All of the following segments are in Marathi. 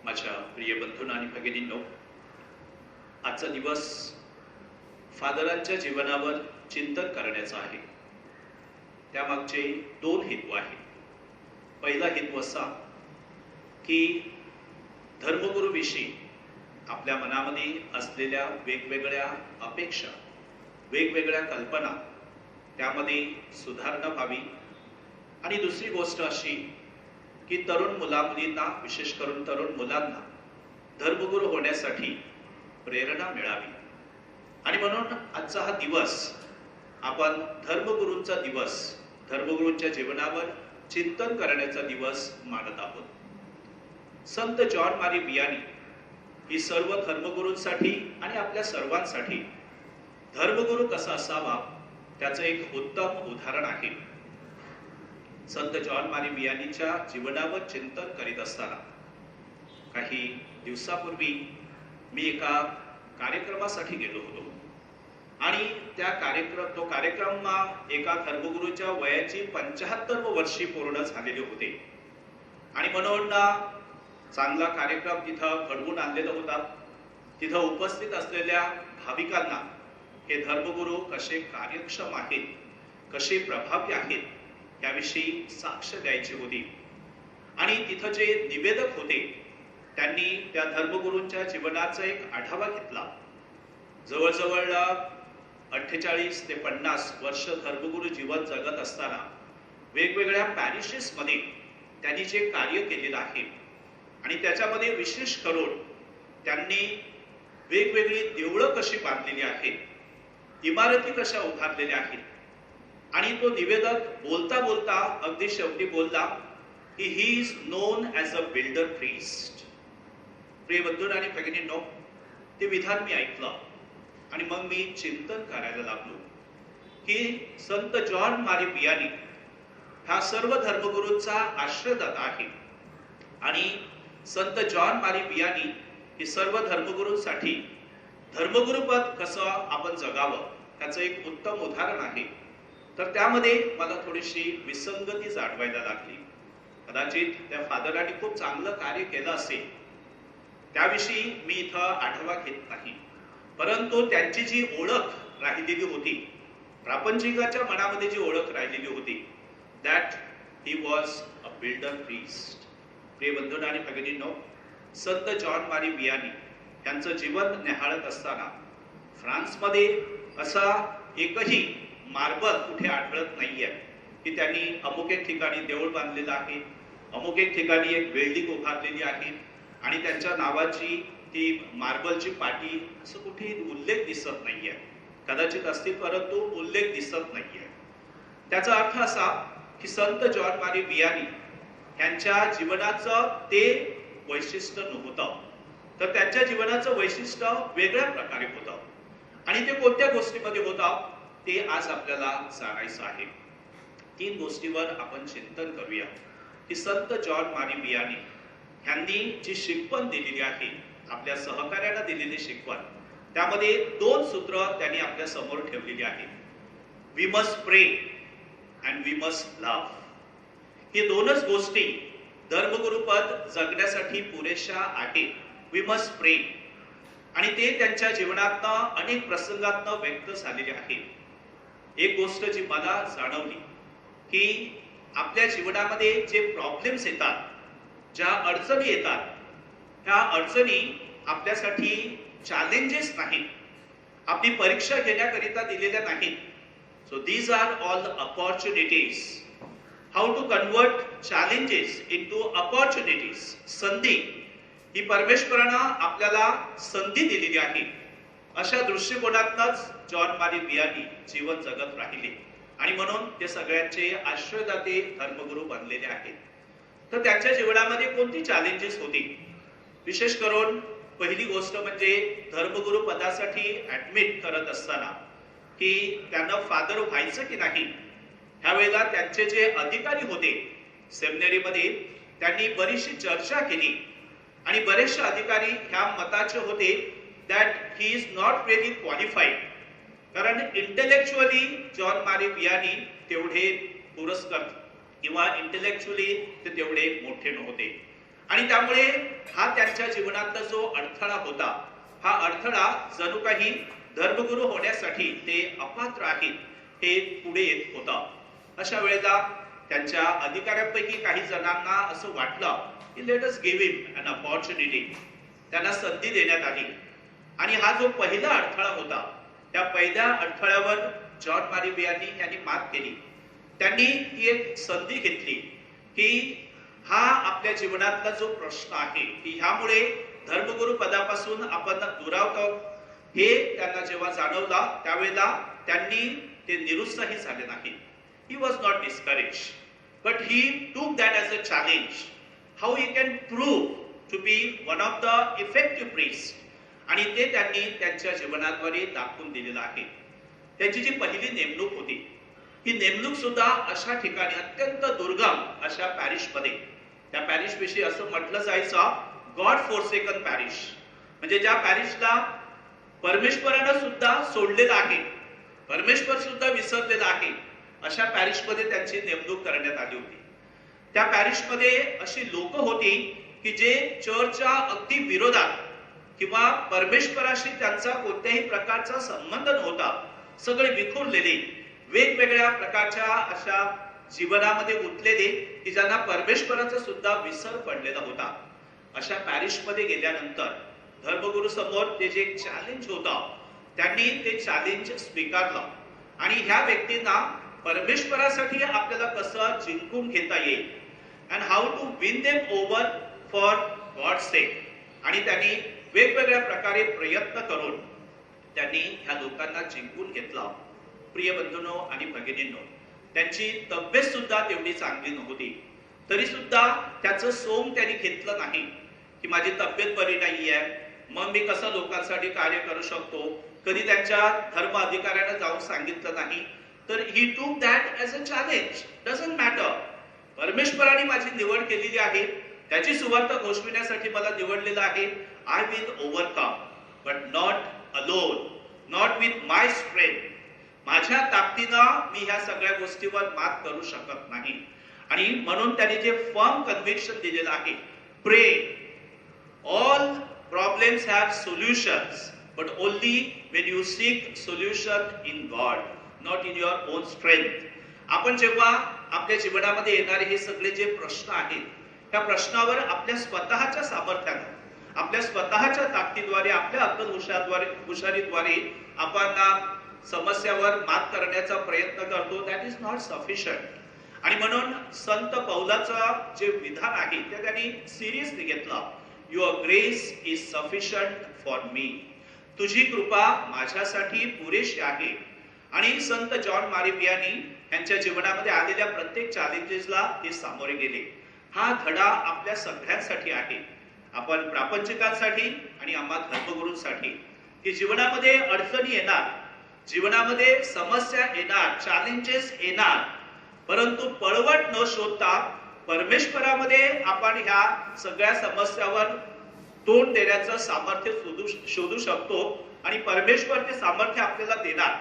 माझ्या प्रिय बंधूंनो आणि भगिनींनो, आजचा दिवस फादरांच्या जीवनावर चिंतन करण्याचा आहे. त्यामागचे दोन हेतू आहेत. पहिला हेतू असा की धर्मगुरूविषयी आपल्या मनामध्ये असलेल्या वेगवेगळ्या अपेक्षा, वेगवेगळ्या कल्पना त्यामध्ये सुधारणा व्हावी. आणि दुसरी गोष्ट अशी की तरुण मुलामुलींना, विशेष करून तरुण मुलांना धर्मगुरू होण्यासाठी प्रेरणा मिळावी. आणि म्हणून आजचा हा दिवस आपण धर्मगुरूंचा दिवस, धर्मगुरूंच्या जीवनावर चिंतन करण्याचा दिवस मानत आहोत. संत जॉन मारी वियानी ही सर्व धर्मगुरूंसाठी आणि आपल्या सर्वांसाठी धर्मगुरू कसा असावा त्याचं एक उत्तम उदाहरण आहे. संत जॉन मारी वियानीच्या जीवनावर चिंतन करीत असताना काही दिवसापूर्वी मी एका कार्यक्रमासाठी गेलो होतो. आणि तो कार्यक्रम एका धर्मगुरूच्या वयाची 75 वर्षी पूर्ण झालेले होते. आणि म्हणून चांगला कार्यक्रम तिथं घडवून आणलेला होता. तिथं उपस्थित असलेल्या भाविकांना हे धर्मगुरू कसे कार्यक्षम आहेत, कसे प्रभावी आहेत याविषयी साक्ष द्यायची होती. आणि तिथं जे निवेदक होते त्यांनी त्या धर्मगुरूंच्या जीवनाचा एक आढावा घेतला. जवळजवळ 48 ते 50 वर्ष धर्मगुरू जीवन जगत असताना वेगवेगळ्या पॅरिशेस मध्ये त्यांनी जे कार्य केलेलं आहे आणि त्याच्यामध्ये विशेष करून त्यांनी वेगवेगळी देवळं कशी बांधलेली आहेत, इमारती कशा उभारलेल्या आहेत. आणि तो निवेदक बोलता बोलता अगदी शेवटी बोलला की he is non as a builder priest. प्रिय बंधूंनो आणि भगिनींनो, ते विधान मी ऐकलं आणि मग मी चिंतन करायला लागलो की संत जॉन मारी वियानी हा सर्व धर्मगुरूंचा आश्रयदाता आहे. आणि संत जॉन मारी वियानी ही सर्व धर्मगुरूंसाठी धर्मगुरुपद कसं आपण जगावं त्याचं एक उत्तम उदाहरण आहे. तर त्यामध्ये मला थोडीशी विसंगती जाणवायला लागली. कदाचित त्या फादरांनी खूप चांगलं कार्य केलं असेल, त्याविषयी मी इथं आढावा घेत नाही. परंतु त्यांची जी ओळख राहिलेली होती, प्रापंचिकाच्या मनामध्ये जी ओळख राहिलेली होती, that he was a builder priest. प्रिय बंधूंनो आणि भगिनींनो, संत जॉन मारी वियानी यांचं जीवन न्याहाळत असताना फ्रान्समध्ये असा एकही मार्बल कुठे आढळत नाहीये की त्यांनी अमुक एक ठिकाणी देऊळ बांधलेलं आहे, अमुक एक ठिकाणी एक बिल्डिंग उभारलेली आहे आणि त्यांच्या नावाची ती मार्बलची पाटी असं कुठेही उल्लेख दिसत नाहीये. कदाचित असतील परंतु उल्लेख दिसत नाहीये. त्याचा अर्थ असा की संत जॉन मारी वियानी यांच्या जीवनाचं ते वैशिष्ट्य नव्हतं, तर त्यांच्या जीवनाचं वैशिष्ट्य वेगळ्या प्रकारे होतं. आणि ते कोणत्या गोष्टीमध्ये होतं ते आज आपल्याला जाणायचं आहे. 3 गोष्टीवर आपण चिंतन करूया की संत जॉन मारी वियानी यांनी जी शिकवण दिलेली आहे, आपल्या सहकार्यांना दिलेली शिकवण, त्यामध्ये 2 सूत्र त्यांनी आपल्या समोर ठेवलेली आहेत. We must prey and we must love. ही 2च गोष्टी धर्मगुरुपद जगण्यासाठी पुरेशा आहेत. वी मस्ट प्रे, आणि ते त्यांच्या जीवनातनं अनेक प्रसंगातनं व्यक्त झालेले आहे. एक गोष्ट जी मला जाणवली की आपल्या जीवनामध्ये जे प्रॉब्लेम्स येतात, ज्या अडचणी येतात, ह्या अडचणी आपल्यासाठी चॅलेंजेस नाहीत, आपली परीक्षा घेण्याकरिता दिलेल्या नाहीत. So these are all opportunities. How to convert challenges into opportunities. संधी ही परमेश्वरानं आपल्याला संधी दिलेली आहे. अशा दृष्टिकोनातूनच जॉन मारी वियानी जीवन जगत राहिले आणि म्हणून ते सगळ्यांचे आश्रयदाते धर्मगुरू बनलेले आहेत. तर त्यांच्या जीवनामध्ये कोणती चॅलेंजेस होती? विशेष करून पहिली गोष्ट म्हणजे धर्मगुरू पदासाठी ऍडमिट करत असताना की त्यांना फादर व्हायचं की नाही, ह्यावेळेला त्यांचे जे अधिकारी होते सेमिनरीमध्ये त्यांनी बरीचशी चर्चा केली आणि बरेचसे अधिकारी ह्या मताचे होते that he is not really qualified. कारण इंटेलेक्च्युअली जॉन मारी वियानी तेवढे पुरस्कार किंवा इंटेलेक्च्युअली ते तेवढे मोठे नव्हते. आणि त्यामुळे हा त्यांच्या जीवनातला जो अडथळा होता, हा अडथळा जणू काही धर्मगुरू होण्यासाठी ते अपात्र आहेत हे पुढे येत होता. अशा वेळेला त्यांच्या अधिकाऱ्यांपैकी काही जणांना असं वाटलं की let us give him an opportunity, त्यांना संधी देण्यात आली. आणि हा जो पहिला अडथळा होता, त्या पहिल्या अडथळ्यावर जॉन मारी वियानी यांनी मात केली. त्यांनी ती एक संधी घेतली की हा आपल्या जीवनातला जो प्रश्न आहे की ह्यामुळे धर्मगुरू पदापासून आपण दुरावतो हे त्यांना जेव्हा जाणवला, त्यावेळेला त्यांनी ते निरुत्साही झाले नाही. He was not discouraged, but he took that as a challenge. How he can prove to be one of the effective priests. आणि ते त्यांनी त्यांच्या जीवनाद्वारे दाखवून दिलेलं आहे. त्यांची जी पहिली नेमणूक होती, ही नेमणूक सुद्धा अशा ठिकाणी अत्यंत दुर्गम अशा पॅरिशमध्ये, त्या पॅरिश विषयी असं म्हटलं जायचं गॉड फोरसेकन पॅरिश, म्हणजे ज्या पॅरिशला परमेश्वरानं सुद्धा सोडलेलं आहे, परमेश्वर सुद्धा विसरलेला आहे, अशा पॅरिशमध्ये त्यांची नेमणूक करण्यात आली होती. त्या पॅरिशमध्ये अशी लोक होती की जे चर्चच्या अगदी विरोधात किंवा परमेश्वराशी त्यांचा कोणत्याही प्रकारचा संबंध नव्हता, सगळे विखुरलेले, वेगवेगळ्या प्रकारच्या अशा जीवनामध्ये गुंतलेले की ज्यांना परमेश्वराचा सुद्धा विसर पडलेला होता. अशा पॅरिशमध्ये गेल्यानंतर धर्मगुरू समोर ते जे चॅलेंज होता, त्यांनी ते चॅलेंज स्वीकारलं आणि ह्या व्यक्तींना परमेश्वरासाठी आपल्याला कसं जिंकून घेता येईल and how to win them over for God sake. आणि त्यांनी वेगवेगळ्या प्रकारे प्रयत्न करून त्यांनी ह्या लोकांना जिंकून घेतला. प्रिय बंधूंनो आणि भगिनींनो, त्यांची तब्येत सुद्धा तेवढी चांगली नव्हती, तरी सुद्धा त्याचं सोंग त्यांनी घेतलं नाही की माझी तब्येत बरी नाहीये, मग मी कसं लोकांसाठी कार्य करू शकतो. कधी त्यांच्या धर्म अधिकाऱ्यांना जाऊन सांगितलं नाही. तर ही took that as a challenge. Doesn't matter, परमेश्वराने माझी निवड केलेली आहे, त्याची सुवार्ता घोषविण्यासाठी मला निवडलेलं आहे. I will overcome, but not alone, not with my strength. माझ्या ताकदीनं मी ह्या सगळ्या गोष्टीवर मात करू शकत नाही. आणि म्हणून त्यांनी जे फर्म कन्व्हिक्शन दिलेलं आहे, प्रे, all problems have solutions, but only when you seek solution in God, not in your own strength. आपण जेव्हा आपल्या जीवनामध्ये येणारे हे सगळे जे प्रश्न आहेत, त्या प्रश्नावर आपल्या स्वतःच्या सामर्थ्याने, आपल्या स्वतःच्या ताकदीद्वारे, आपल्या अक्कल हुशारीद्वारे आपण समस्यावर मात करण्याचा प्रयत्न करतो, दॅट इज नॉट सफिशियंट. आणि म्हणून संत पौलाचं जे विधान आहे ते त्यांनी सिरियसली घेतलं. Your grace is sufficient for me. तुझी कृपा माझ्यासाठी पुरेशी आहे. आणि संत जॉन मारी वियानी यांच्या जीवनामध्ये आलेल्या प्रत्येक चॅलेंजेसला ते सामोरे गेले. हा धडा आपल्या सगळ्यांसाठी आहे, आपण प्रापंचिकांसाठी आणि आम्हा धर्मगुरूंसाठी, की जीवनामध्ये अडचणी येणार, जीवनामध्ये समस्या येणार, चॅलेंजेस येणार, परंतु पळवट न शोधता परमेश्वरामध्ये आपण ह्या सगळ्या समस्यावर तोंड देण्याचं सामर्थ्य शोधू शकतो. आणि परमेश्वर ते सामर्थ्य आपल्याला देणार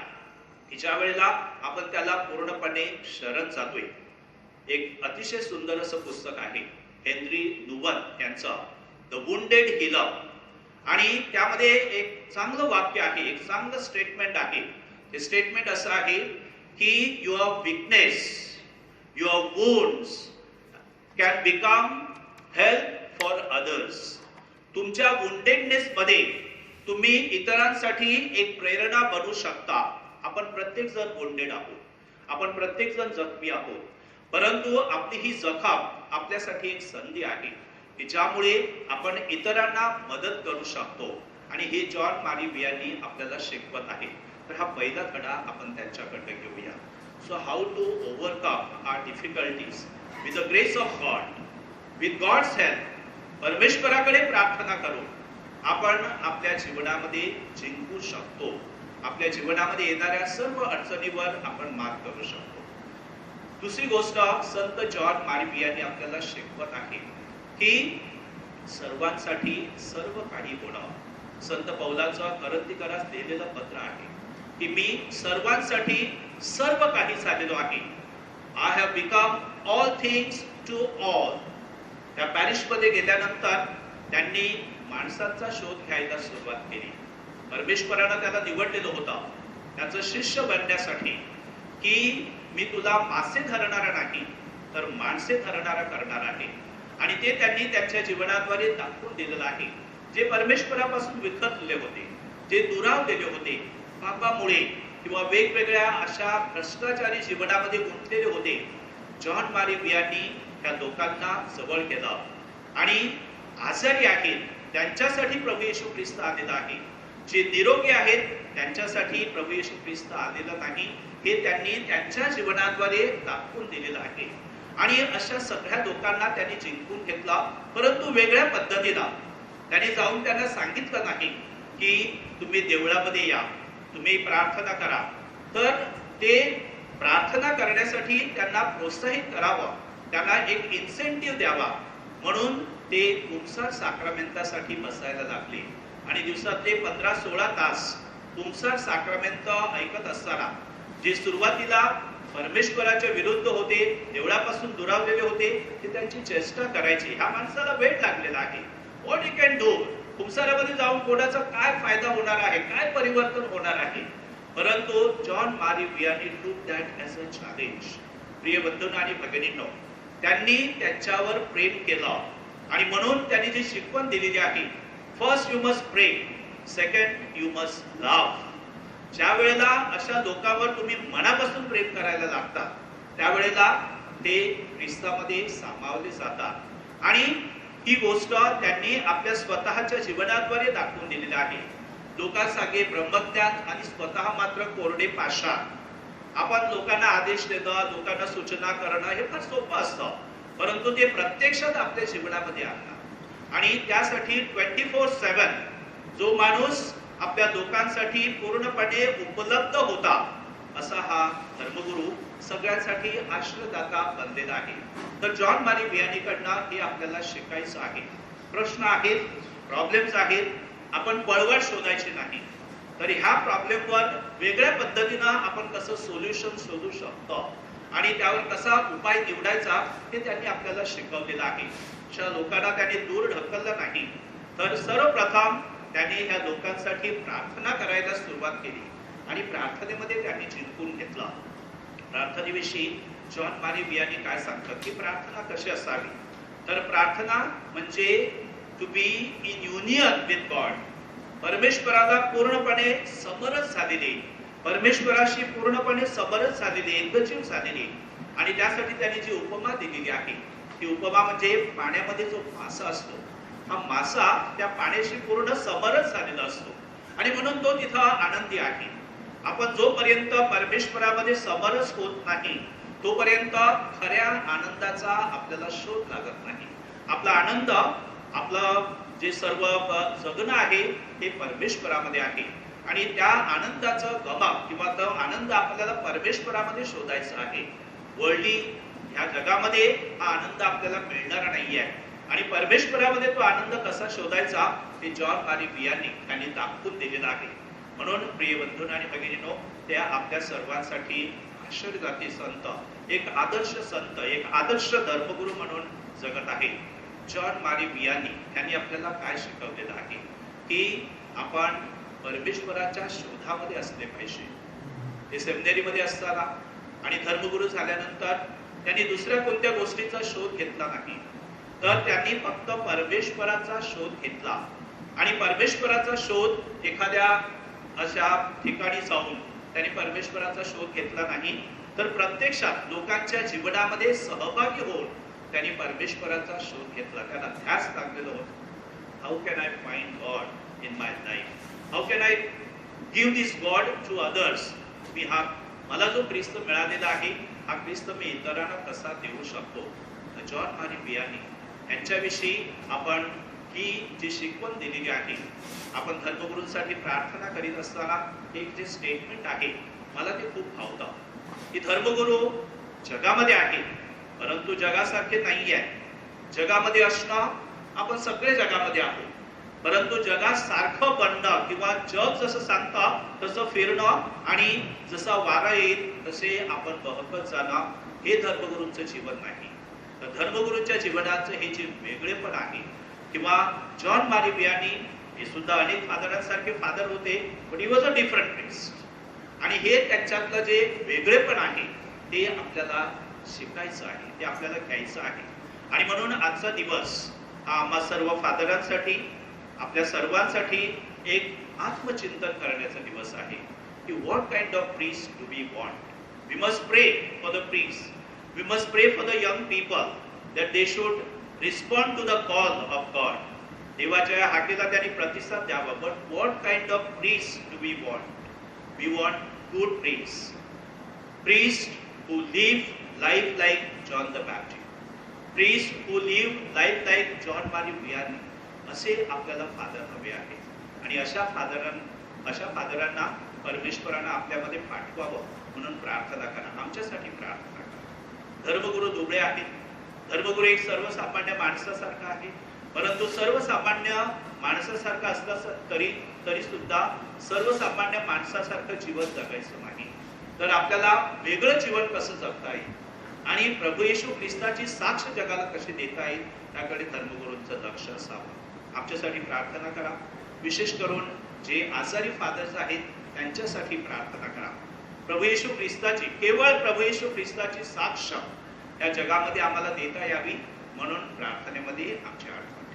की ज्या वेळेला आपण त्याला पूर्णपणे शरण जातोय. एक अतिशय सुंदर असं पुस्तक आहे हेनरी नुवन यांचं द वुंडेड हीलर. आणि त्यामध्ये एक चांगलं वाक्य आहे, एक चांगलं स्टेटमेंट आहे. ते स्टेटमेंट असं आहे की your weakness, your wounds can become help for others. तुमच्या वुंडेडनेस मध्ये तुम्ही इतरांसाठी एक प्रेरणा बनू शकता. आपण प्रत्येक जण वुंडेड आहोत, आपण प्रत्येक जण जखमी आहोत, परंतु आपली ही जखम आपल्यासाठी एक संधी आहे की ज्यामुळे आपण इतरांना मदत करू शकतो. आणि हे जॉन मारी वियानी आपल्याला शिकवत आहे. तर हा पहिला धडा आपण त्यांच्याकडे घेऊया. So how to overcome our difficulties with the grace of God, with God's help, परमेश्वराकडे प्रार्थना करून आपण आपल्या जीवनामध्ये जिंकू शकतो. आपल्या जीवनामध्ये येणाऱ्या सर्व अडचणीवर आपण मात करू शकतो. दुसरी गोष्ट संत जॉन मारी वियानी आपल्याला शिकवत आहे की सर्वांसाठी सर्व काही होणं. संत पौलाचं करंथीकरास लिहिलेलं पत्र आहे की मी सर्वांसाठी सर्व काही झालेलो आहे. I have become all things to all. त्या पॅरिसमध्ये गेल्यानंतर त्यांनी माणसांचा शोध घ्यायला सुरुवात केली. परमेश्वरानं त्याला निवडलेलं होतं त्याचं शिष्य बनण्यासाठी, की मी तुला मासे धरणारा नाही तर माणसे धरणारा करणार आहे. आणि ते त्यांनी त्यांच्या जीवनाद्वारे दाखवून दिलेलं आहे. जे परमेश्वरापासून विखरलेले होते, जे दुरावलेले होते, पापामुळे किंवा वेगवेगळ्या अशा भ्रष्टाचारी जीवनामध्ये गुंतलेले होते, जॉन मारी वियानी त्या लोकांना जवळ केलं. आणि आजारी आहेत त्यांच्यासाठी प्रभू येशू ख्रिस्त आलेला आहे, जे निरोगी आहेत त्यांच्यासाठी प्रभू येशू ख्रिस्त आलेला नाही, हे त्यांनी त्यांच्या जीवनाद्वारे दाखवून दिलेलं आहे. आणि अशा सगळ्या लोकांना त्यांनी जिंकून घेतला, परंतु वेगळ्या पद्धतीला. त्यांनी जाऊन त्यांना सांगितलं नाही की तुम्ही देवळामध्ये या, तुम्ही प्रार्थना करा. तर ते प्रार्थना करण्यासाठी त्यांना प्रोत्साहित करावं, त्यांना एक इन्सेंटिव्ह द्यावा, म्हणून ते तुमसार साक्रामेंतासाठी बसायला लागले. आणि दिवसातले 15-16 तास तुमसार साक्रामेंत ऐकत असताना, जे सुरुवातीला परमेश्वराच्या विरुद्ध होते, देवळापासून दुरावलेले होते, ते त्यांची चेष्टा करायची. ह्या माणसाला वेळ लागलेला आहे, व्हॉट यू कॅन डू, तुमसारामध्ये जाऊन कोणाचा काय फायदा होणार आहे, काय परिवर्तन होणार आहे. परंतु जॉन मारी वियानी टूक दॅट ॲज अ चॅलेंज. प्रिय बंधूंनो आणि भगिनींनो, त्यांनी त्याच्यावर प्रेम केलं. आणि म्हणून त्यांनी जी शिकवण दिलेली आहे, फर्स्ट यू मस्ट प्रे, सेकंड यू मस्ट लव्ह. ज्या वेळेला अशा लोकांवर तुम्ही मनापासून प्रेम करायला लागता, त्यावेळेला ते ख्रिस्तामध्ये सामावले जातात. आणि ही गोष्ट त्यांनी आपल्या स्वतःच्या जीवनाद्वारे दाखवून दिलेली आहे. लोकांसागे ब्रह्मज्ञान आणि स्वतः मात्र कोरडे पाषाण. आपण लोकांना आदेश देणं, लोकांना सूचना करणं हे फार सोपं असतं, परंतु ते प्रत्यक्षात आपल्या जीवनामध्ये आणणं. आणि त्यासाठी 24/7 जो माणूस आपल्या लोकांसाठी पूर्णपणे उपलब्ध होता, असा हा धर्मगुरू सगळ्यांसाठी आश्रयदाता बनलेला आहे. तर जॉन मारी वियानीकडनं हे आपल्याला शिकायचं आहे. प्रश्न आहेत, प्रॉब्लेम्स आहेत, आपण पळवाट शोधायची नाही. तर ह्या प्रॉब्लेमवर वेगळ्या पद्धतीनं आपण कसं सोल्युशन शोधू शकतो आणि त्यावर कसा उपाय निवडायचा हे त्यांनी आपल्याला शिकवलेलं आहे. अशा लोकांना त्यांनी दूर ढकललं नाही, तर सर्वप्रथम त्यांनी ह्या लोकांसाठी प्रार्थना करायला सुरुवात केली. आणि प्रार्थनेमध्ये त्यांनी जिंकून घेतला. प्रार्थनेविषयी जॉन मारी वियानी काय सांगतात की प्रार्थना कशी असावी. तर प्रार्थना म्हणजे to be in union with God. परमेश्वराला पूर्णपणे समरस झालेले, परमेश्वराशी पूर्णपणे समरस झालेले, एकजीव झालेले. आणि त्यासाठी त्यांनी जी उपमा दिलेली आहे, ती उपमा म्हणजे पाण्यामध्ये जो मासा असतो, हा मासा त्या पाण्याशी पूर्ण समरस झालेला असतो आणि म्हणून तो तिथं आनंदी आहे. आपण जोपर्यंत परमेश्वरामध्ये समरस होत नाही, तोपर्यंत खऱ्या आनंदाचा आपल्याला शोध लागत नाही. आपला आनंद, आपलं जे सर्व जगणं आहे हे परमेश्वरामध्ये आहे. आणि त्या आनंदाचं गमक किंवा तो आनंद आपल्याला परमेश्वरामध्ये शोधायचा आहे. वर्ल्डली ह्या जगामध्ये हा आनंद आपल्याला मिळणार नाहीये. आणि परमेश्वरामध्ये तो आनंद कसा शोधायचा हे जॉन मारी वियानी यांनी दाखवून दिलेला आहे. म्हणून प्रिय बंधूंनो आणि भगिनींनो, त्या आपल्या सर्वांसाठी आशीर्वादी संत, एक आदर्श संत, एक आदर्श धर्मगुरू म्हणून जगत आहे. जॉन मारी वियानी यांनी आपल्याला काय शिकवलेलं आहे की आपण परमेश्वराच्या शोधामध्ये असले पाहिजे. ते सेमिनरीमध्ये असताना आणि धर्मगुरू झाल्यानंतर त्यांनी दुसऱ्या कोणत्या गोष्टीचा शोध घेतला नाही, तर त्यांनी फक्त परमेश्वराचा शोध घेतला. आणि परमेश्वराचा शोध एखाद्या अशा ठिकाणी जाऊन त्यांनी परमेश्वराचा शोध घेतला नाही, तर प्रत्यक्षात लोकांच्या जीवनामध्ये सहभागी होऊन त्यांनी परमेश्वराचा शोध घेतला. त्यांना ध्यास लागलेलं होतं, how can I find God in my life, how can I give this God to others. मी हा मला जो ख्रिस्त मिळालेला आहे, हा ख्रिस्त मी इतरांना कसा देऊ शकतो. जॉन मारी वियानी यांच्याविषयी आपण ही जी शिकवण दिलेली आहे, आपण धर्मगुरूंसाठी प्रार्थना करीत असताना एक जे स्टेटमेंट आहे मला ते खूप भावतं की धर्मगुरू जगामध्ये आहेत, परंतु जगासारखे नाही आहे. जगामध्ये असणं, आपण सगळे जगामध्ये आहोत, परंतु जगासारखं बनणं किंवा जग जसं सांगतं तसं फिरणं आणि जसं वारा येईल तसे आपण बहकत जाणं, हे धर्मगुरूंचं जीवन नाही. तर धर्मगुरूंच्या जीवनाचं हे जे वेगळेपण आहे, किंवा जॉन मारी वियानी हे सुद्धा अनेक फादरांसारखे फादर होते, पण he was a different priest. आणि हे त्यांच्यातलं जे वेगळेपण आहे ते आपल्याला शिकायचं आहे, ते आपल्याला घ्यायचं आहे. आणि म्हणून आजचा दिवस हा आम्हा सर्व फादरांसाठी, आपल्या सर्वांसाठी एक आत्मचिंतन करण्याचा दिवस आहे की what kind of priest do we want. We must pray for the priest, we must pray for the young people that they should respond to the call of God. देवाच्या हाकेला त्यांनी प्रतिसाद द्यावा. But what kind of priest do we want? We want good priest, priest who live life like John the Baptist, priest who live life like John Marie Vianney. असे आपल्याला फादर हवे आहे. आणि अशा फादरांना परमेश्वरानं आपल्यामध्ये पाठवावं म्हणून प्रार्थना करा, आमच्यासाठी प्रार्थना करा. धर्मगुरू दुबळे आहेत. धर्मगुरू एक सर्वसामान्य माणसासारखा आहे, परंतु सर्वसामान्य माणसासारखा असला तरी सुद्धा सर्वसामान्य माणसासारखं जीवन जगायचं नाही. तर आपल्याला वेगळं जीवन कसं जगता येईल आणि प्रभू येशू ख्रिस्ताची साक्ष जगाला कशी देता येईल त्याकडे धर्मगुरूंचं लक्ष असावं. आमच्यासाठी प्रार्थना करा. विशेष करून जे आजारी फादर्स आहेत त्यांच्यासाठी प्रार्थना करा. प्रभू येशू ख्रिस्ताची, केवळ प्रभू येशू ख्रिस्ताची साक्ष या जगामध्ये आम्हाला देता यावी म्हणून प्रार्थनेमध्ये आमची आठवण